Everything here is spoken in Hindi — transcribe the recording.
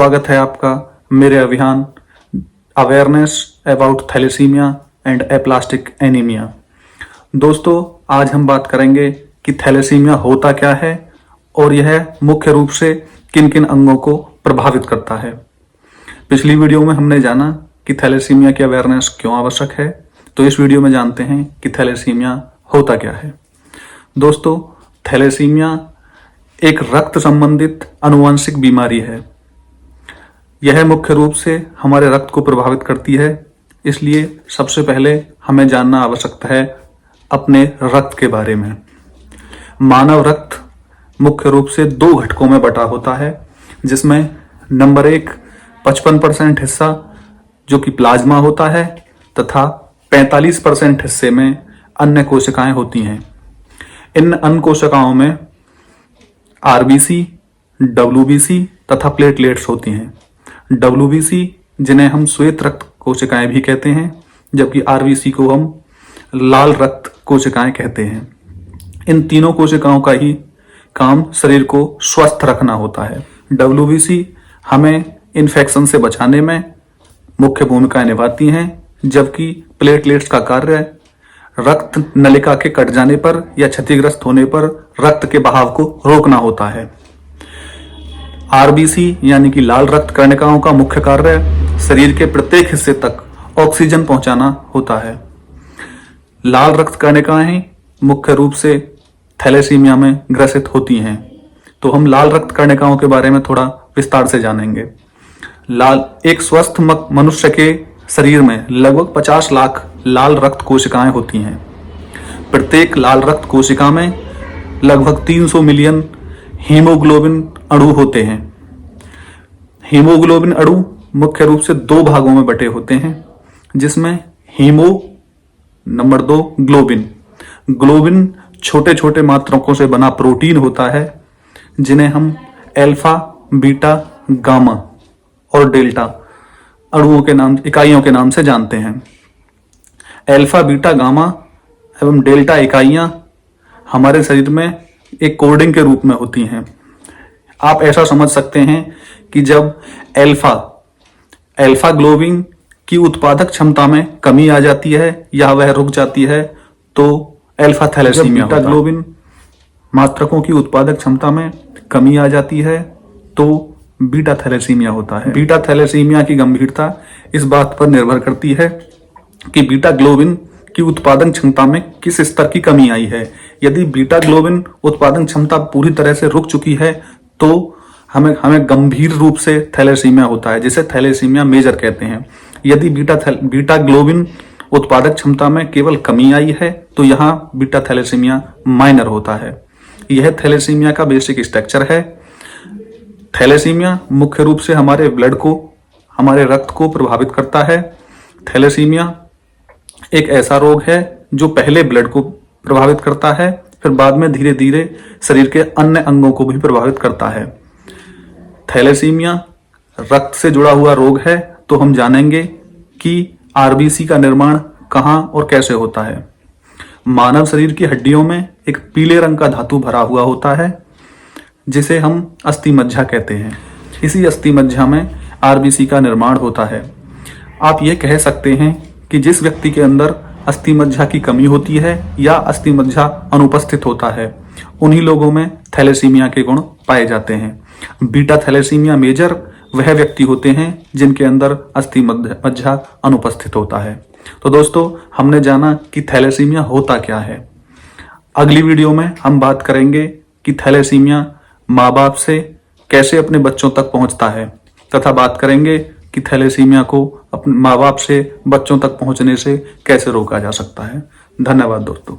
स्वागत है आपका मेरे अभियान awareness about thalassaemia and aplastic anaemia. दोस्तों, आज हम बात करेंगे कि थैलेसीमिया होता क्या है और यह मुख्य रूप से किन किन अंगों को प्रभावित करता है। पिछली वीडियो में हमने जाना कि थैलेसीमिया की अवेयरनेस क्यों आवश्यक है, तो इस वीडियो में जानते हैं कि थैलेसीमिया होता क्या है। दोस्तों, थैलेसीमिया एक रक्त संबंधित आनुवंशिक बीमारी है। यह मुख्य रूप से हमारे रक्त को प्रभावित करती है, इसलिए सबसे पहले हमें जानना आवश्यक है अपने रक्त के बारे में। मानव रक्त मुख्य रूप से दो घटकों में बटा होता है, जिसमें नंबर 1 55% हिस्सा जो कि प्लाज्मा होता है तथा 45% हिस्से में अन्य कोशिकाएं होती हैं। इन अन्य कोशिकाओं में आरबीसी, डब्ल्यूबीसी तथा प्लेटलेट्स होती हैं। डब्ल्यूबीसी जिन्हें हम श्वेत रक्त कोशिकाएं भी कहते हैं, जबकि आरबीसी को हम लाल रक्त कोशिकाएं कहते हैं। इन तीनों कोशिकाओं का ही काम शरीर को स्वस्थ रखना होता है। डब्ल्यूबीसी हमें इन्फेक्शन से बचाने में मुख्य भूमिका निभाती हैं, जबकि प्लेटलेट्स का कार्य रक्त नलिका के कट जाने पर या क्षतिग्रस्त होने पर रक्त के बहाव को रोकना होता है। आरबीसी यानी कि लाल रक्त कर्णिकाओं का मुख्य कार्य शरीर के प्रत्येक हिस्से तक ऑक्सीजन पहुंचाना होता है। लाल रक्त कर्णिकाएं मुख्य रूप से थैलेसीमिया में ग्रसित होती हैं, तो हम लाल रक्त कर्णिकाओं के बारे में थोड़ा विस्तार से जानेंगे। एक स्वस्थ मनुष्य के शरीर में लगभग 50 लाख लाल रक्त कोशिकाएं होती हैं। प्रत्येक लाल रक्त कोशिका में लगभग 300 मिलियन हीमोग्लोबिन अणु होते हैं। हीमोग्लोबिन अणु मुख्य रूप से दो भागों में बटे होते हैं, जिसमें हीमो नंबर 2 ग्लोबिन। ग्लोबिन छोटे छोटे मात्रकों से बना प्रोटीन होता है, जिन्हें हम अल्फा, बीटा, गामा और डेल्टा अणुओं के नाम, इकाइयों के नाम से जानते हैं। अल्फा, बीटा, गामा एवं डेल्टा इकाइयां हमारे शरीर में एक कोडिंग के रूप में होती हैं। आप ऐसा समझ सकते हैं कि जब अल्फा ग्लोबिन की उत्पादक क्षमता में कमी आ जाती है या वह रुक जाती है तो अल्फा थैलेसीमिया होता है। बीटा ग्लोबिन मात्रकों की उत्पादक क्षमता में कमी आ जाती है तो बीटा थैलेसीमिया होता है। बीटा थैलेसीमिया की गंभीरता इस बात पर निर्भर करती है कि बीटा ग्लोबिन की उत्पादन क्षमता में किस स्तर की कमी आई है। यदि बीटा ग्लोबिन उत्पादन क्षमता पूरी तरह से रुक चुकी है तो हमें गंभीर रूप से थैलेसीमिया होता है, जिसे थैलेसीमिया मेजर कहते हैं। यदि बीटा ग्लोबिन उत्पादक क्षमता में केवल कमी आई है तो यहाँ बीटा थैलेसीमिया माइनर होता है। यह थैलेसीमिया का बेसिक स्ट्रक्चर है। थैलेसीमिया मुख्य रूप से हमारे ब्लड को, हमारे रक्त को प्रभावित करता है। थैलेसीमिया एक ऐसा रोग है जो पहले ब्लड को प्रभावित करता है, फिर बाद में धीरे धीरे शरीर के अन्य अंगों को भी प्रभावित करता है। थैलेसीमिया रक्त से जुड़ा हुआ रोग है, तो हम जानेंगे कि आरबीसी का निर्माण कहाँ और कैसे होता है। मानव शरीर की हड्डियों में एक पीले रंग का धातु भरा हुआ होता है, जिसे हम अस्थि मज्जा कहते हैं। इसी अस्थि मज्जा में आरबीसी का निर्माण होता है। आप ये कह सकते हैं कि जिस व्यक्ति के अंदर अस्थि मज्जा की कमी होती है या अस्थि मज्जा अनुपस्थित होता है, उन्हीं लोगों में थैलेसीमिया के गुण पाए जाते हैं। बीटा थैलेसीमिया मेजर वह व्यक्ति होते हैं जिनके अंदर अस्थि मज्जा अनुपस्थित होता है। तो दोस्तों, हमने जाना कि थैलेसीमिया होता क्या है। अगली वीडियो में हम बात करेंगे कि थैलेसीमिया माँ बाप से कैसे अपने बच्चों तक पहुंचता है, तथा बात करेंगे कि थैलेसीमिया को अपने माँ बाप से बच्चों तक पहुंचने से कैसे रोका जा सकता है। धन्यवाद दोस्तों।